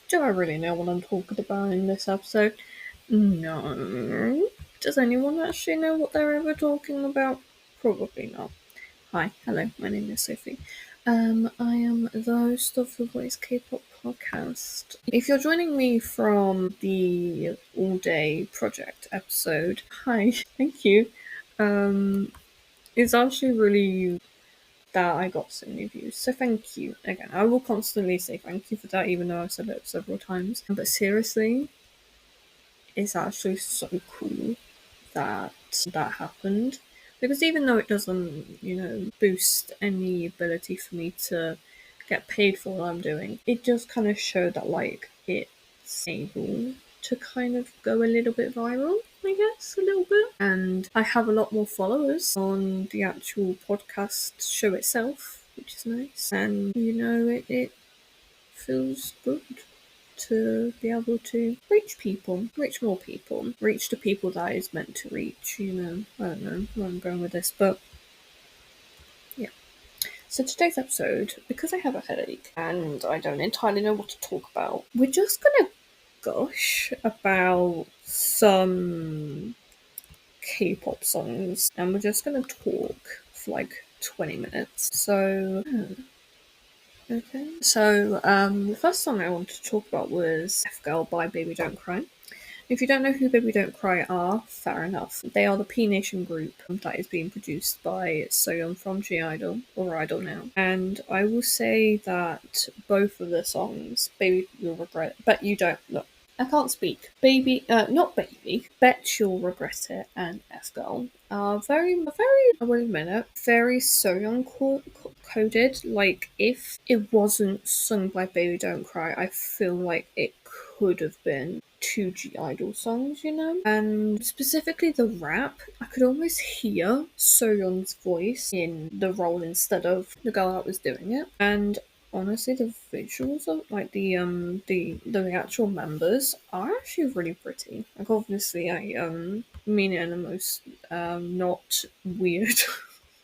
Do I really know what I'm talking about in this episode? No. Does anyone actually know what they're ever talking about? Probably not. Hi, hello, my name is Sophie. I am the host of the Voice K-pop podcast. If you're joining me from the All Day Project episode, hi, thank you. It's actually really that I got so many views, so thank you again. I will constantly say thank you for that, even though I've said it several times. But seriously, it's actually so cool that that happened, because even though it doesn't, boost any ability for me to get paid for what I'm doing, it just kind of showed that it's able to kind of go a little bit viral, I guess, a little bit. And I have a lot more followers on the actual podcast show itself, which is nice. And it feels good to be able to reach more people, reach the people that is meant to reach, I don't know where I'm going with this, but yeah. So today's episode, because I have a headache and I don't entirely know what to talk about, we're just gonna gush about some K-pop songs, and we're just gonna talk for like 20 minutes. So okay. So, the first song I wanted to talk about was F Girl by Baby Don't Cry. If you don't know who Baby Don't Cry are, fair enough. They are the P Nation group that is being produced by Soyeon from G Idol, or Idol now. And I will say that both of the songs, Baby You'll Regret It, but you don't, look, I can't speak. Not Baby, Bet You'll Regret It, and F Girl are very, I will admit it, very Soyeon coded. Like, if it wasn't sung by Baby Don't Cry, I feel like it could have been two G Idol songs, And specifically the rap, I could almost hear Soyeon's voice in the role instead of the girl that was doing it. And honestly, the visuals of the actual members are actually really pretty. Like, obviously, I mean it in the most not weird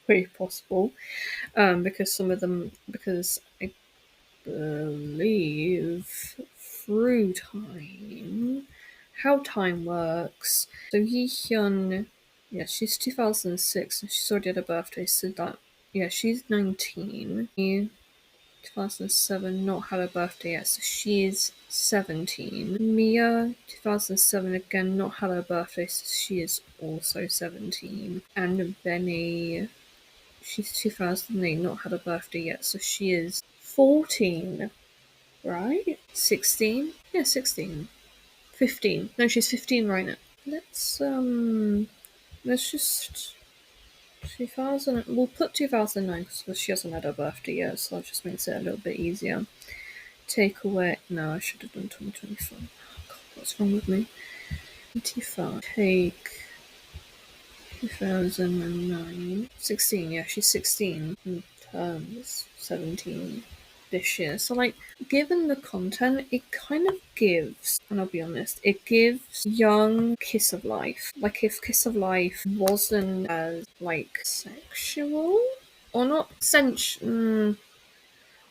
way possible, because I believe through time, how time works. So Hyun, yeah, she's 2006, and she's already had a birthday, so that, yeah, she's 19. 2007, not had a birthday yet, so she's 17. Mia, 2007, again, not had her birthday, so she is also 17. And Benny, she's 2008, not had a birthday yet, so she is 14, right? 16? Yeah, 16. 15. No, she's 15 right now. Let's just 2000. We'll put 2009 because she hasn't had her birthday yet, so that just makes it a little bit easier. Take away. No, I should have done 2025. Oh, God, what's wrong with me? 25. Take 2009. 16, yeah, she's 16 and turns 17 this year. So, like, given the content, it kind of gives, and I'll be honest, it gives young Kiss of Life. Like, if Kiss of Life wasn't as, like, sexual, or not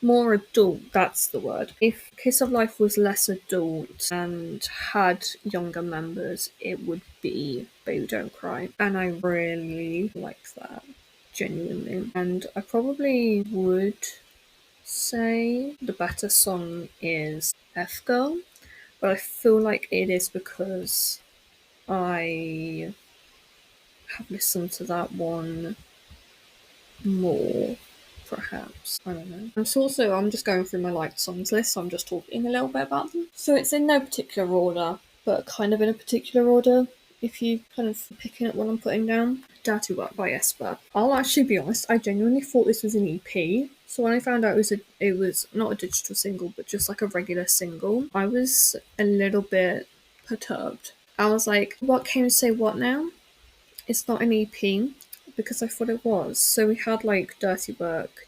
more adult, that's the word. If Kiss of Life was less adult and had younger members, it would be Baby Don't Cry. And I really like that, genuinely. And I probably would say the better song is F Girl, but I feel like it is because I have listened to that one more, perhaps. I don't know. And so also, I'm just going through my liked songs list, so I'm just talking a little bit about them. So it's in no particular order, but kind of in a particular order, if you kind of picking up what I'm putting down. Dirty Work by Esper. I'll actually be honest, I genuinely thought this was an EP. So when I found out it was not a digital single, but just like a regular single, I was a little bit perturbed. I was like, what came to say what now? It's not an EP, because I thought it was. So we had like Dirty Work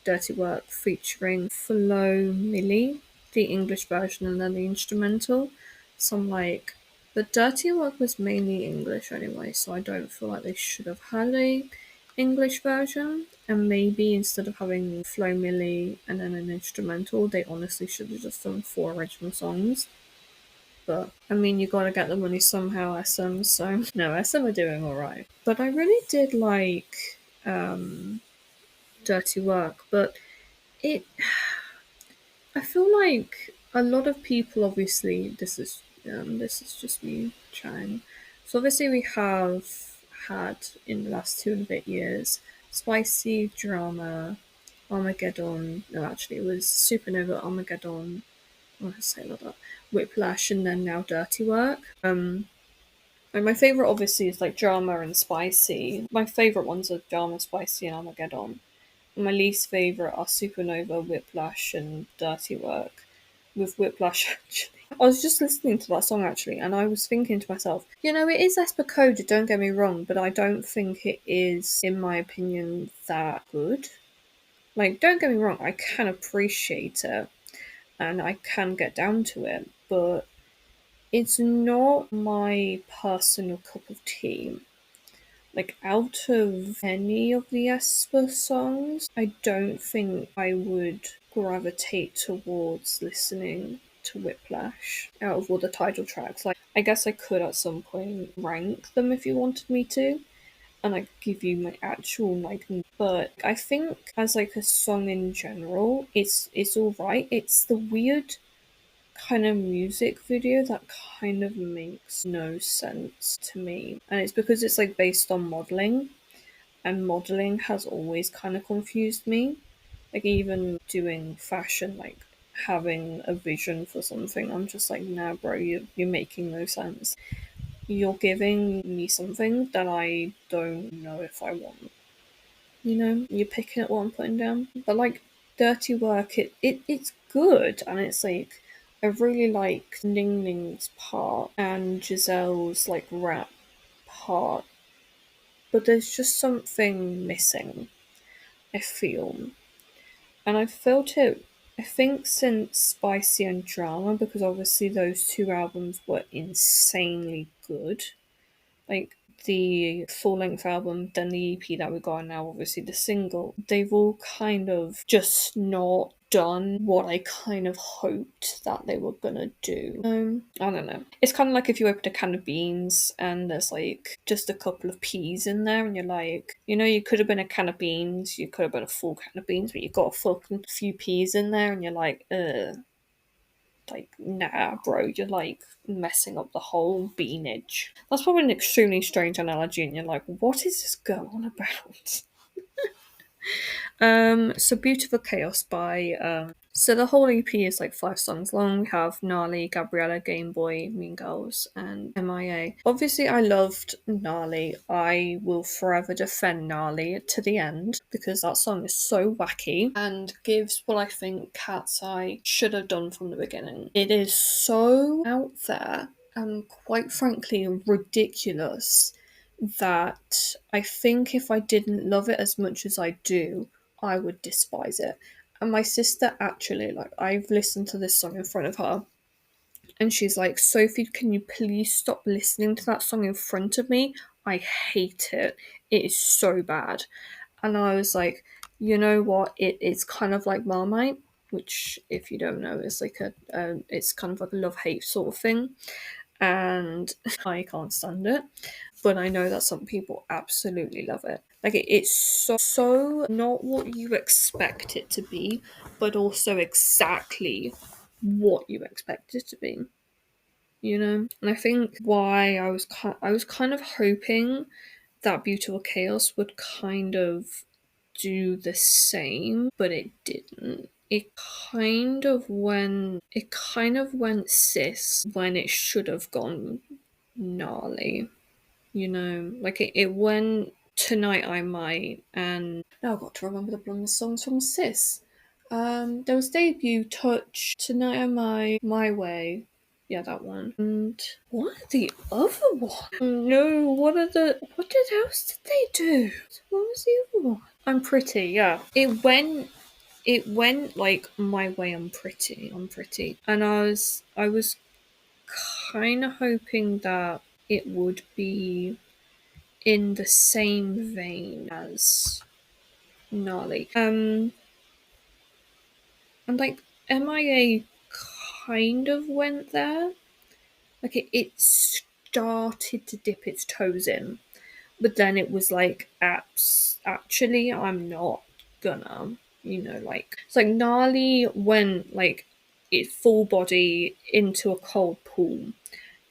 featuring Flo Milli, the English version, and then the instrumental. So I'm like, but Dirty Work was mainly English anyway, so I don't feel like they should have had a English version, and maybe instead of having Flo Milli and then an instrumental, they honestly should have just done 4 original songs. But I mean, you gotta get the money somehow, SM. So no, SM are doing all right. But I really did like Dirty Work, but it. I feel like a lot of people, obviously, this is just me trying. So obviously, we have had in the last 2.5 years spicy drama, Armageddon. No, actually, it was Supernova, Armageddon. What did I say about that? Whiplash, and then now Dirty Work. And my favorite, obviously, is like drama and spicy. My favorite ones are drama, spicy, and Armageddon. My least favourite are Supernova, Whiplash, and Dirty Work. With Whiplash, actually. I was just listening to that song, actually, and I was thinking to myself, it is Esper Coda, don't get me wrong, but I don't think it is, in my opinion, that good. Like, don't get me wrong, I can appreciate it, and I can get down to it, but it's not my personal cup of tea. Like, out of any of the Esper songs, I don't think I would gravitate towards listening to Whiplash out of all the title tracks. Like, I guess I could at some point rank them if you wanted me to, and I give you my actual like. But I think as like a song in general, it's all right. It's the weird kind of music video that kind of makes no sense to me. And it's because it's like based on modeling, and modeling has always kind of confused me. Like, even doing fashion, like having a vision for something, I'm just like, nah, bro, you're making no sense. You're giving me something that I don't know if I want. You're picking at what I'm putting down. But like Dirty Work, it's good, and it's like I really like Ning Ning's part and Giselle's like rap part, but there's just something missing, I feel. And I've felt it, I think, since Spicy and Drama, because obviously those two albums were insanely good. Like the full length album, then the EP that we got, and now obviously the single, they've all kind of just not done what I kind of hoped that they were gonna do. I don't know. It's kind of like if you open a can of beans and there's like just a couple of peas in there, and you're like, you could have been a can of beans, you could have been a full can of beans, but you got a fucking few peas in there, and you're like, nah, bro, you're like messing up the whole beanage. That's probably an extremely strange analogy, and you're like, what is this going on about? So Beautiful Chaos by so the whole EP is like 5 songs long. We have Gnarly, Gabriella, Game Boy, Mean Girls, and MIA. Obviously, I loved Gnarly. I will forever defend Gnarly to the end because that song is so wacky and gives what I think Cat's Eye should have done from the beginning. It is so out there and quite frankly ridiculous that I think if I didn't love it as much as I do, I would despise it. And my sister actually, like, I've listened to this song in front of her, and she's like, Sophie, can you please stop listening to that song in front of me? I hate it. It is so bad. And I was like, you know what? It's kind of like Marmite, which, if you don't know, is like it's kind of like a love hate sort of thing. And I can't stand it, but I know that some people absolutely love it. Like it's so not what you expect it to be, but also exactly what you expect it to be. And I think why I was kind of hoping that Beautiful Chaos would kind of do the same, but it didn't. It kind of went cis when it should have gone gnarly. Like it went Tonight I Might, and now I've got to remember the blonde songs from Sis. There was Debut, Touch, Tonight I Might, My Way. Yeah, that one. And what are the other one? No, what else did they do? What was the other one? I'm Pretty, yeah. It went like My Way, I'm pretty. And I was kind of hoping that it would be in the same vein as Gnarly. And like MIA kind of went there. Like it started to dip its toes in, but then it was like, actually, I'm not gonna, like it's like Gnarly went like it full body into a cold pool.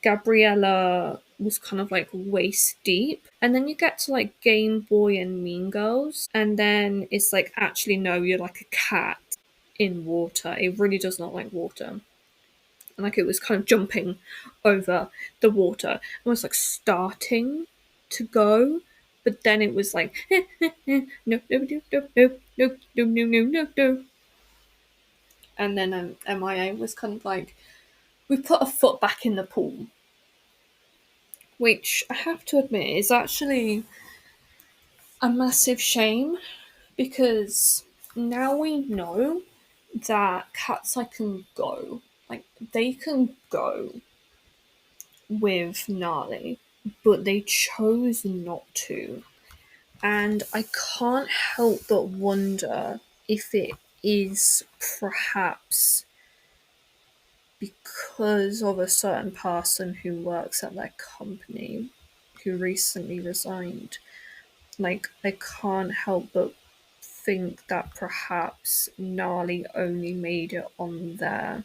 Gabriella was kind of like waist deep, and then you get to like Game Boy and Mean Girls, and then it's like, actually no, you're like a cat in water. It really does not like water. And like it was kind of jumping over the water and was like starting to go, but then it was like no no no no no no no no no no no, and then MIA was kind of like, we put a foot back in the pool, which I have to admit is actually a massive shame, because now we know that Cat's Eye can go, like they can go with Gnarly, but they chose not to. And I can't help but wonder if it is perhaps because of a certain person who works at that company who recently resigned. Like, I can't help but think that perhaps Gnarly only made it on there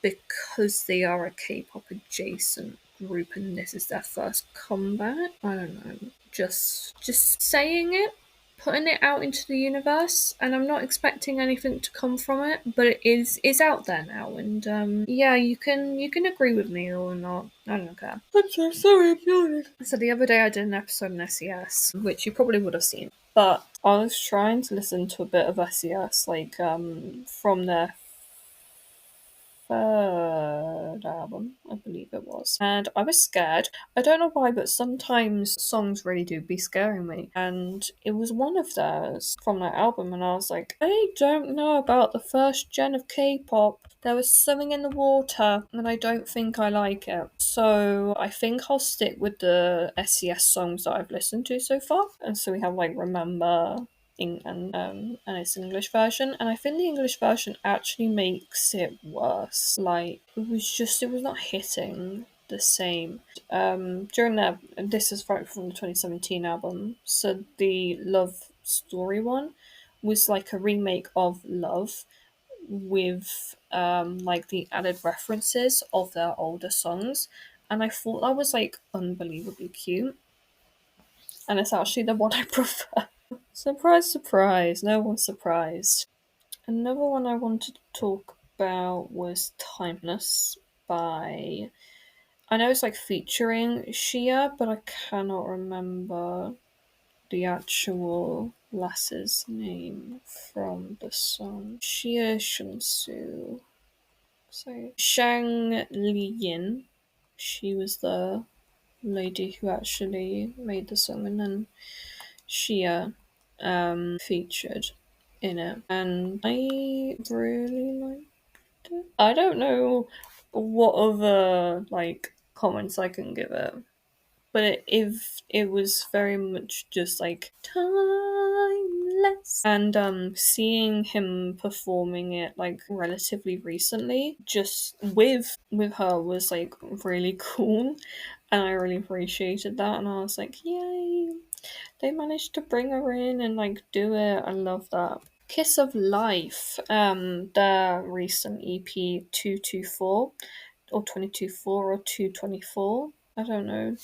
because they are a K-pop adjacent group and this is their first comeback. I don't know. Just saying it, putting it out into the universe, and I'm not expecting anything to come from it, but it is out there now, and yeah, you can agree with me or not. I don't care. I'm so sorry, I'm yawning. So the other day I did an episode on SES, which you probably would have seen. But I was trying to listen to a bit of SES, like from their third album, I believe it was. And I was scared. I don't know why, but sometimes songs really do be scaring me. And it was one of theirs from that album, and I was like, I don't know about the first gen of K-pop. There was something in the water, and I don't think I like it. So I think I'll stick with the SES songs that I've listened to so far. And so we have like Remember, and it's an English version, and I think the English version actually makes it worse. Like it was not hitting the same. During that, this is right from the 2017 album, so the Love Story one was like a remake of Love with like the added references of their older songs, and I thought that was like unbelievably cute, and it's actually the one I prefer. Surprise, surprise, no one's surprised. Another one I wanted to talk about was Timeless by. I know it's like featuring Shia, but I cannot remember the actual lass's name from the song. Shia Shunsu. So, Shang Liyin. She was the lady who actually made the song, and then Shia featured in it, and I really liked it. I don't know what other like comments I can give it, but if it was very much just like timeless, and seeing him performing it like relatively recently, just with her was like really cool, and I really appreciated that, and I was like, yay, they managed to bring her in and like do it. I love that. Kiss of Life, their recent EP 224 or 224 or 224. I don't know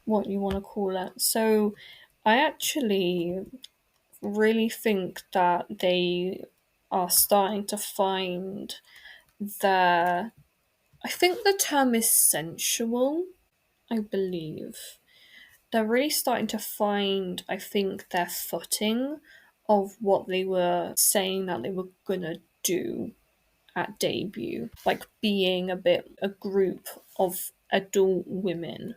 what you want to call it. So I actually really think that they are starting to find their, I think the term is sensual, I believe. They're really starting to find, I think, their footing of what they were saying that they were gonna do at debut. Like being a group of adult women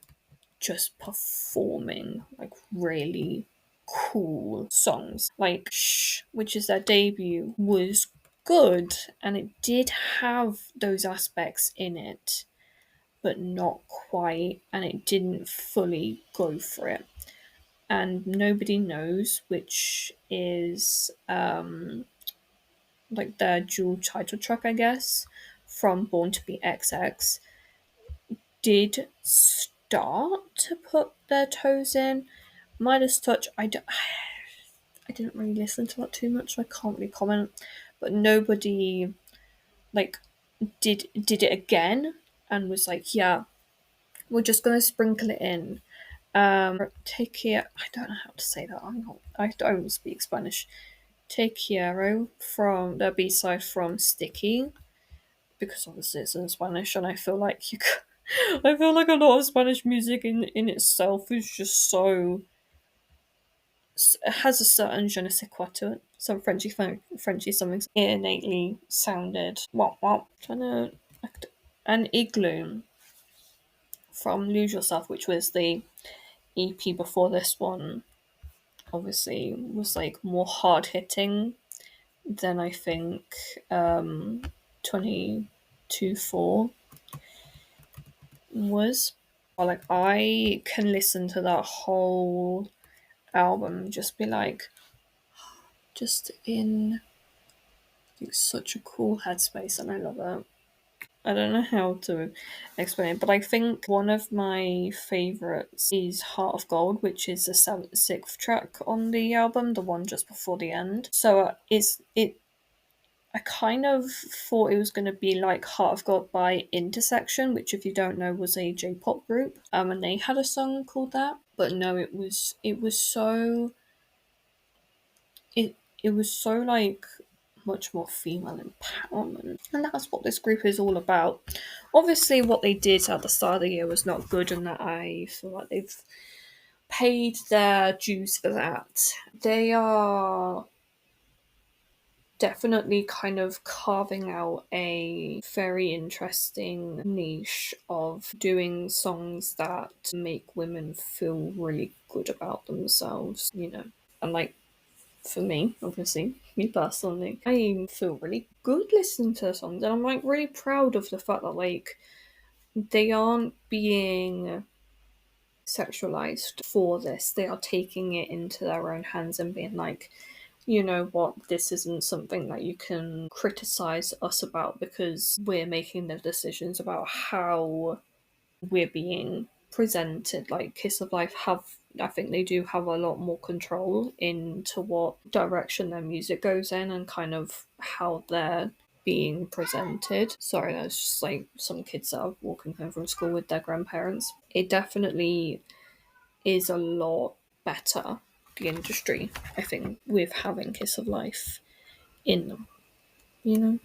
just performing like really cool songs. Like Shh, which is their debut, was good and it did have those aspects in it. but not quite, and it didn't fully go for it. And Nobody Knows, which is like their dual title track, I guess, from Born to Be XX, did start to put their toes in. Midas Touch, I didn't really listen to that too much, so I can't really comment. But nobody like did it again and was like, yeah, we're just gonna sprinkle it in. Te Quiero, I don't know how to say that. I don't speak Spanish. Te Quiero from the B side from Sticky, because obviously it's in Spanish, and I feel like I feel like a lot of Spanish music in itself is just so, it has a certain je ne sais quoi to it, some Frenchy something innately sounded trying to act. An Igloo from Lose Yourself, which was the EP before this one, obviously was like more hard hitting than I think 22-4 was. Or like I can listen to that whole album and just be like, just in like, such a cool headspace, and I love it. I don't know how to explain it, but I think one of my favourites is Heart of Gold, which is the sixth track on the album, the one just before the end. So I kind of thought it was going to be like Heart of Gold by Intersection, which, if you don't know, was a J-pop group, and they had a song called that. But no, it was so like much more female empowerment, and that's what this group is all about. Obviously, what they did at the start of the year was not good, and that I feel like they've paid their dues for that. They are definitely kind of carving out a very interesting niche of doing songs that make women feel really good about themselves, and like, for me, obviously, me personally, I feel really good listening to the songs, and I'm like really proud of the fact that like they aren't being sexualized for this. They are taking it into their own hands and being like, you know what, this isn't something that you can criticize us about, because we're making the decisions about how we're being presented. Like Kiss of Life I think they do have a lot more control into what direction their music goes in and kind of how they're being presented. Sorry, that's just like some kids that are walking home from school with their grandparents. It definitely is a lot better, the industry, I think, with having Kiss of Life in them. You know?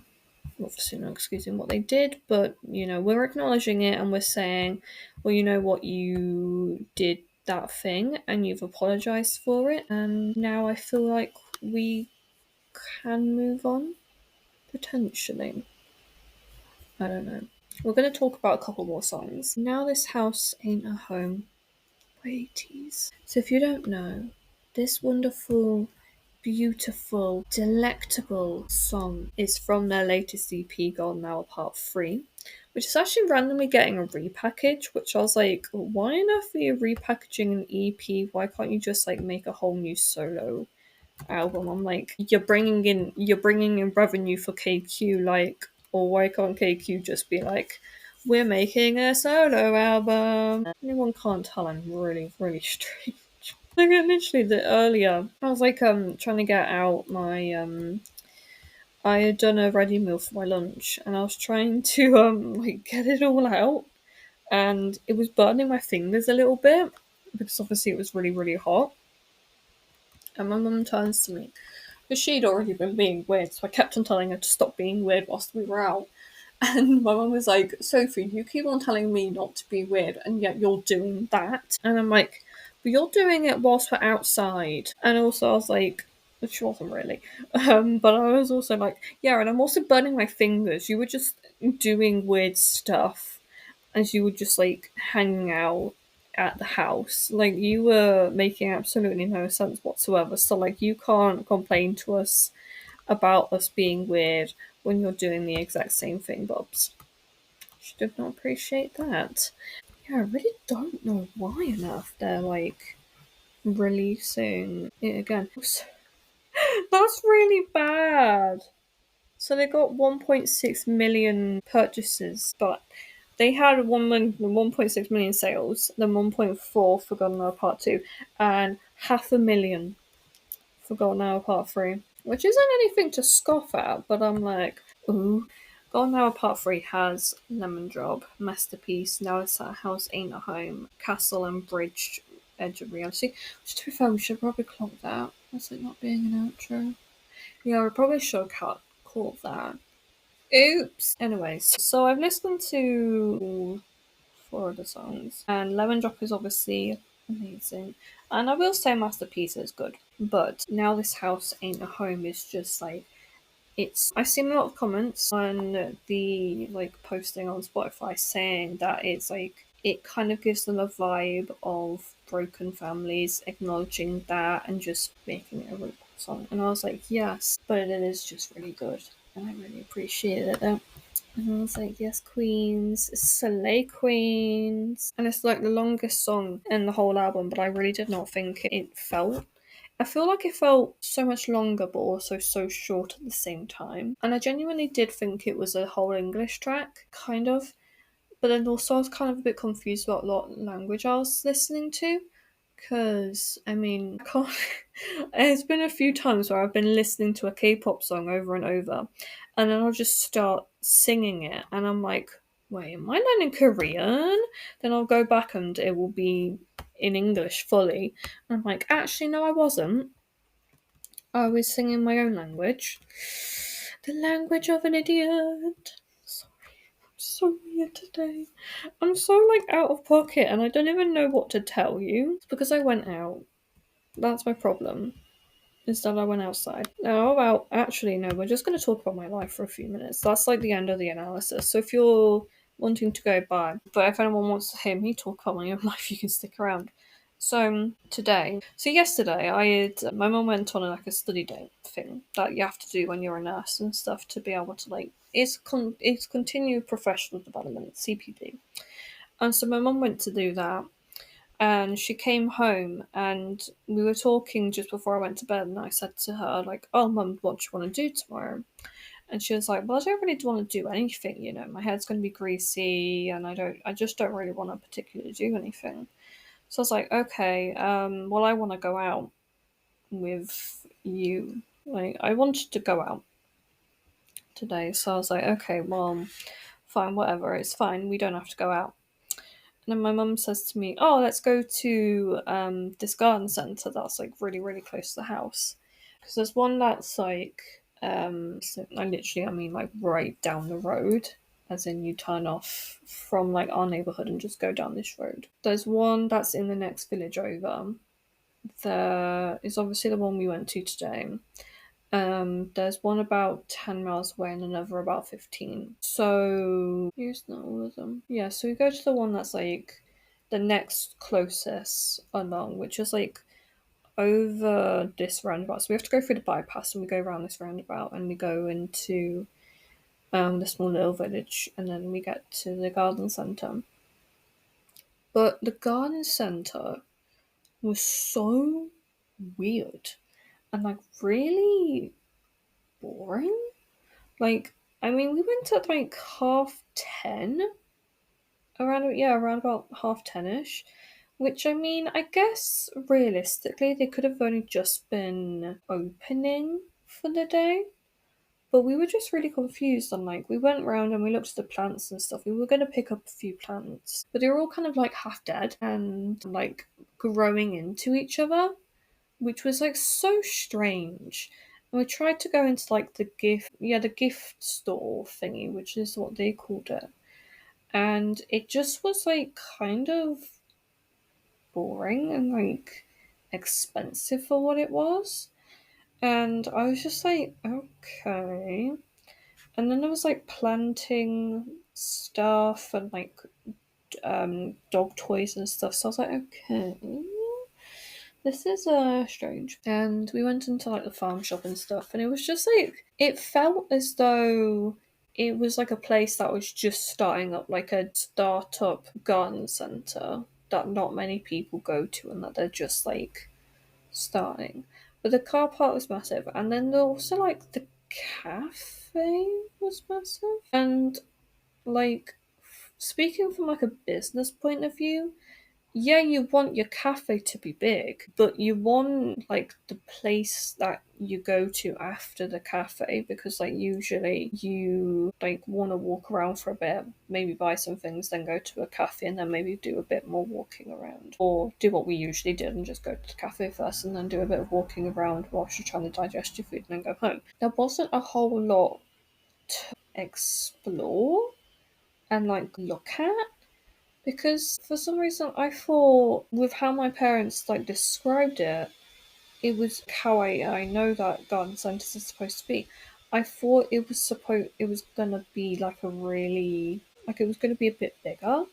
Obviously not excusing what they did, but we're acknowledging it and we're saying, well, you know what, you did that thing and you've apologized for it, and now I feel like we can move on, potentially. I don't know. We're going to talk about a couple more songs. Now This House Ain't a Home by ATEEZ. So if you don't know, this wonderful, beautiful, delectable song is from their latest EP, Golden Hour Part 3, which is actually randomly getting a repackage, which I was like, why on earth are you repackaging an EP? Why can't you just like make a whole new solo album? I'm like, you're bringing in revenue for KQ, like, or why can't KQ just be like, we're making a solo album? Anyone can't tell I'm really, really strange. Like literally the earlier, I was like trying to get out my I had done a ready meal for my lunch, and I was trying to like get it all out, and it was burning my fingers a little bit because obviously it was really, really hot. And my mum turns to me because she'd already been being weird, so I kept on telling her to stop being weird whilst we were out. And my mum was like, Sophie, you keep on telling me not to be weird, and yet you're doing that. And I'm like, but you're doing it whilst we're outside. And also I was like, which wasn't really. But I was also like, yeah, and I'm also burning my fingers. You were just doing weird stuff as you were just like hanging out at the house. Like you were making absolutely no sense whatsoever. So like you can't complain to us about us being weird when you're doing the exact same thing, Bobs. She did not appreciate that. Yeah, I really don't know why on earth they're like releasing it again. That's really bad. So they got 1.6 million purchases, but they had 1.6 million sales, then 1.4 for Golden Hour Part 2, and 500,000 for Golden Hour Part 3. Which isn't anything to scoff at, but I'm like, ooh. Golden Hour Part 3 has Lemon Drop, Masterpiece, Now It's Our House Ain't a Home, Castle and Bridge, Edge of Reality. Which, to be fair, we should probably clock that. That's it not being an outro. Yeah, we probably should call that. Oops. Anyways, so I've listened to four of the songs, and Lemon Drop is obviously amazing. And I will say Masterpiece is good, but Now This House Ain't a Home is just like it's. I've seen a lot of comments on the like posting on Spotify saying that it's like it kind of gives them a vibe of broken families, acknowledging that and just making it a really cool song. And I was like, yes, but it is just really good, and I really appreciated it. And I was like, yes, Queens, Slay Queens. And it's like the longest song in the whole album, but I really did not think it felt. I feel like it felt so much longer, but also so short at the same time. And I genuinely did think it was a whole English track, kind of. But then also I was kind of a bit confused about what language I was listening to. Because, I mean, I can't. There's been a few times where I've been listening to a K pop song over and over, and then I'll just start singing it, and I'm like, wait, am I learning Korean? Then I'll go back and it will be in English fully. And I'm like, actually, no, I wasn't. I was singing my own language. The language of an idiot. So weird today. I'm so like out of pocket and I don't even know what to tell you. It's because I went out. That's my problem. Is that I went outside. Now about actually no, we're just gonna talk about my life for a few minutes. That's like the end of the analysis. So if you're wanting to go by, but if anyone wants to hear me talk about my own life, you can stick around. So yesterday I had my mum went on like a study day thing that you have to do when you're a nurse and stuff to be able to like it's continued professional development CPD, and so my mum went to do that, and she came home and we were talking just before I went to bed, and I said to her like, "Oh, mum, what do you want to do tomorrow?" And she was like, "Well, I don't really want to do anything. You know, my head's going to be greasy, and I just don't really want to particularly do anything." So I was like, okay, well, I want to go out with you. Like, I wanted to go out today. So I was like, okay, well, fine, whatever. It's fine. We don't have to go out. And then my mum says to me, oh, let's go to this garden centre that's like really, really close to the house. Because there's one that's like, so I mean like right down the road. As in, you turn off from like our neighbourhood and just go down this road. There's one that's in the next village over. There is obviously the one we went to today. There's one about 10 miles away and another about 15. So, here's not all of them. Yeah, so we go to the one that's like the next closest along, which is like over this roundabout. So we have to go through the bypass and we go around this roundabout and we go into the small little village and then we get to the garden centre. But the garden centre was so weird and like really boring. Like, I mean, we went at like 10:30, around about 10:30ish. Which I mean, I guess realistically they could have only just been opening for the day. But we were just really confused and like we went round and we looked at the plants and stuff. We were gonna pick up a few plants, but they were all kind of like half dead and like growing into each other, which was like so strange. And we tried to go into like the gift store thingy, which is what they called it. And it just was like kind of boring and like expensive for what it was. And I was just like, okay. And then there was like planting stuff and like dog toys and stuff. So I was like, okay, this is strange. And we went into like the farm shop and stuff, and it was just like it felt as though It was like a place that was just starting up, like a startup garden centre that not many people go to and that they're just like starting. But the car park was massive, and then also like the cafe was massive. And like speaking from like a business point of view, yeah, you want your cafe to be big, but you want like the place that you go to after the cafe, because like usually you like want to walk around for a bit, maybe buy some things, then go to a cafe and then maybe do a bit more walking around, or do what we usually did and just go to the cafe first and then do a bit of walking around whilst you're trying to digest your food and then go home. There wasn't a whole lot to explore and like look at, because for some reason I thought with how my parents like described it, it was how I know that garden centres are supposed to be. I thought it was gonna be like a really like it was gonna be a bit bigger.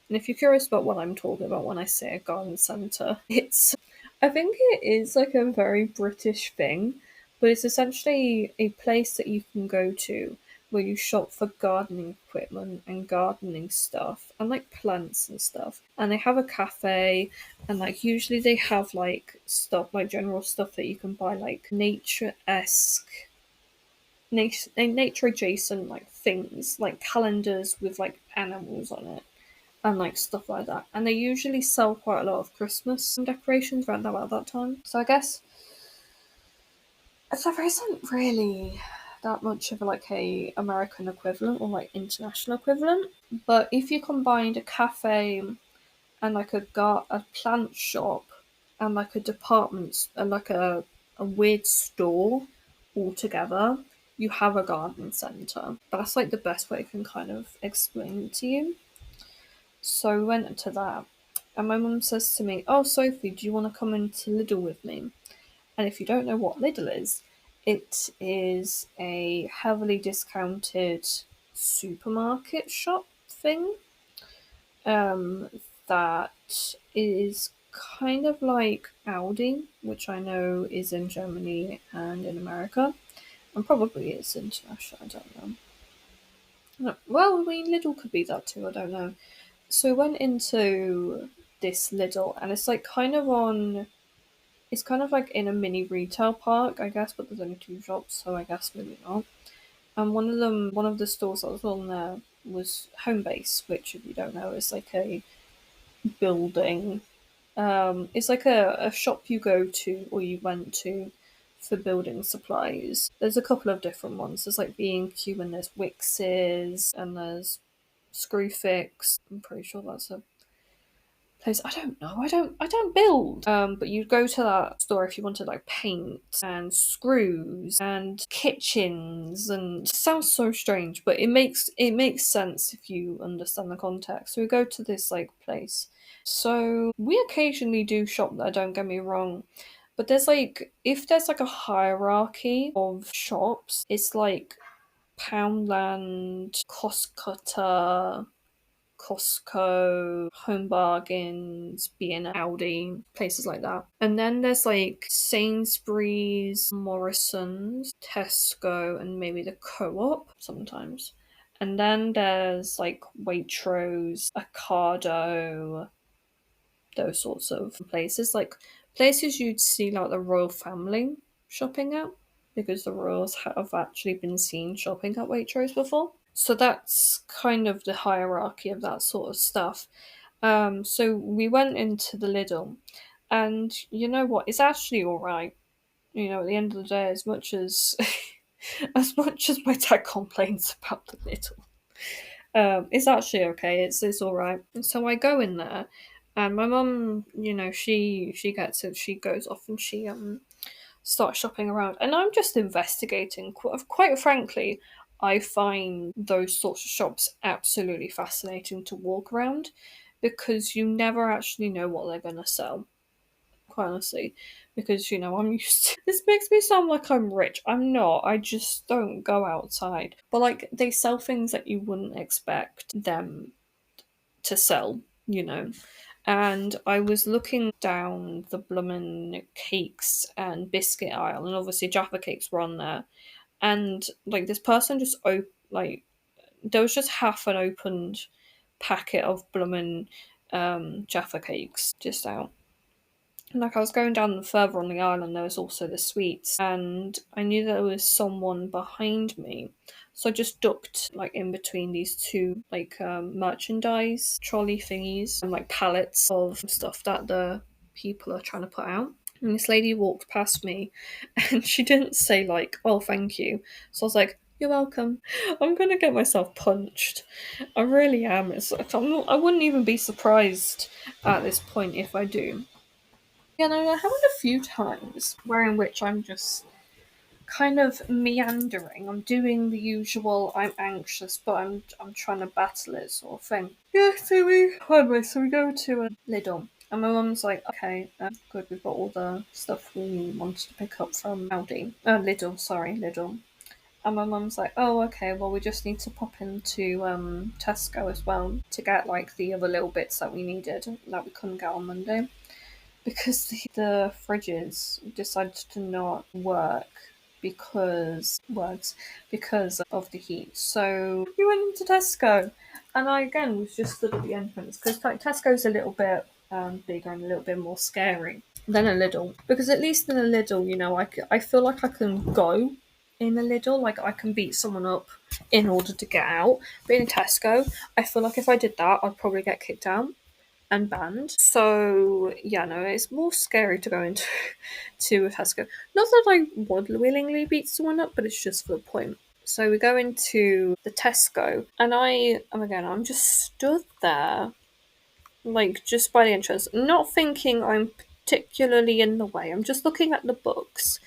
And if you're curious about what I'm talking about when I say a garden centre, it's I think it is like a very British thing, but it's essentially a place that you can go to where you shop for gardening equipment and gardening stuff and like plants and stuff. And they have a cafe, and like usually they have like stuff like general stuff that you can buy, like nature adjacent like things, like calendars with like animals on it and like stuff like that. And they usually sell quite a lot of Christmas decorations around about that time. So I guess there isn't really that much of like a American equivalent or like international equivalent. But if you combined a cafe and like a plant shop and like a department and like a weird store all together, you have a garden centre. That's like the best way I can kind of explain it to you. So we went to that, and my mum says to me, "Oh, Sophie, do you want to come into Lidl with me?" And if you don't know what Lidl is, it is a heavily discounted supermarket shop thing. Um, that is kind of like Aldi, which I know is in Germany and in America, and probably is international. I don't know. Well, I mean, Lidl could be that too. I don't know. So we went into this Lidl, and it's like kind of on. It's kind of like in a mini retail park, I guess, but there's only two shops, so I guess maybe not. And one of the stores that was on there was Homebase, which, if you don't know, is like a building. It's like a shop you go to or you went to for building supplies. There's a couple of different ones. There's like B&Q and there's Wix's and there's Screwfix. I'm pretty sure that's a place. I don't know. I don't build. But you'd go to that store if you wanted like paint and screws and kitchens, and it sounds so strange, but it makes sense if you understand the context. So we go to this like place. So we occasionally do shop there, don't get me wrong. But there's like if there's like a hierarchy of shops, it's like Poundland, Cost Cutter, Costco, Home Bargains, B&M, Aldi, places like that. And then there's like Sainsbury's, Morrison's, Tesco, and maybe the Co-op sometimes. And then there's like Waitrose, Ocado, those sorts of places. Like places you'd see like the royal family shopping at, because the royals have actually been seen shopping at Waitrose before. So that's kind of the hierarchy of that sort of stuff. So we went into the Lidl, and you know what? It's actually all right. You know, at the end of the day, as much as as much as my dad complains about the Lidl, it's actually okay. It's all right. And so I go in there, and my mum, you know, she gets it. She goes off and she starts shopping around, and I'm just investigating. Quite frankly, I find those sorts of shops absolutely fascinating to walk around, because you never actually know what they're gonna sell. Quite honestly, because you know I'm used to. This makes me sound like I'm rich. I'm not. I just don't go outside. But like they sell things that you wouldn't expect them to sell. You know, and I was looking down the bloomin' cakes and biscuit aisle, and obviously Jaffa cakes were on there. And like this person just like there was just half an opened packet of bloomin' Jaffa cakes just out. And like I was going down further on the island, there was also the sweets, and I knew there was someone behind me, so I just ducked like in between these two like merchandise trolley thingies and like pallets of stuff that the people are trying to put out. And this lady walked past me, and she didn't say like, "Oh, thank you." So I was like, "You're welcome." I'm gonna get myself punched. I really am. I wouldn't even be surprised at this point if I do. Yeah, no, it happened a few times where in which I'm just kind of meandering. I'm doing the usual I'm anxious but I'm trying to battle it sort of thing. Yeah, so we go to Lidl. And my mum's like, okay, good, we've got all the stuff we wanted to pick up from Aldi. Lidl, sorry, Lidl. And my mum's like, oh, okay, well, we just need to pop into Tesco as well to get like the other little bits that we needed that we couldn't get on Monday because the fridges decided to not work because of the heat. So we went into Tesco, and I again was just stood at the entrance because like, Tesco's a little bit bigger and a little bit more scary than a Lidl, because at least in a Lidl, you know, I feel like I can go in a Lidl, like I can beat someone up in order to get out. But in Tesco, I feel like if I did that, I'd probably get kicked out and banned. So yeah, no, it's more scary to go into to a Tesco. Not that I would willingly beat someone up, but it's just for the point. So we go into the Tesco, and I'm just stood there, like just by the entrance, not thinking I'm particularly in the way. I'm just looking at the books,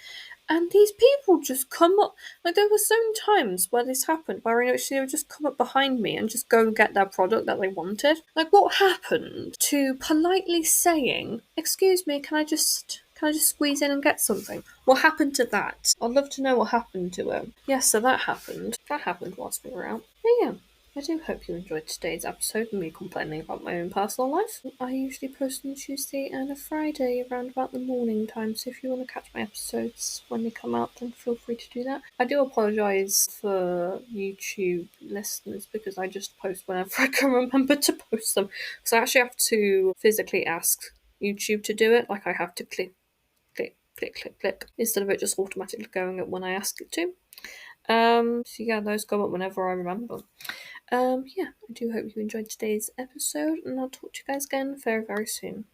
and these people just come up. Like there were some times where this happened, where they would just come up behind me and just go and get their product that they wanted. Like what happened to politely saying, "Excuse me, can I just squeeze in and get something?" What happened to that? I'd love to know what happened to it. Yes, so that happened. That happened whilst we were out. But yeah. I do hope you enjoyed today's episode and me complaining about my own personal life. I usually post on a Tuesday and a Friday around about the morning time, so if you want to catch my episodes when they come out, then feel free to do that. I do apologise for YouTube listeners because I just post whenever I can remember to post them. Because I actually have to physically ask YouTube to do it, like I have to click, click, click, click, click, instead of it just automatically going up when I ask it to. So yeah, those go up whenever I remember. Yeah, I do hope you enjoyed today's episode, and I'll talk to you guys again very, very soon.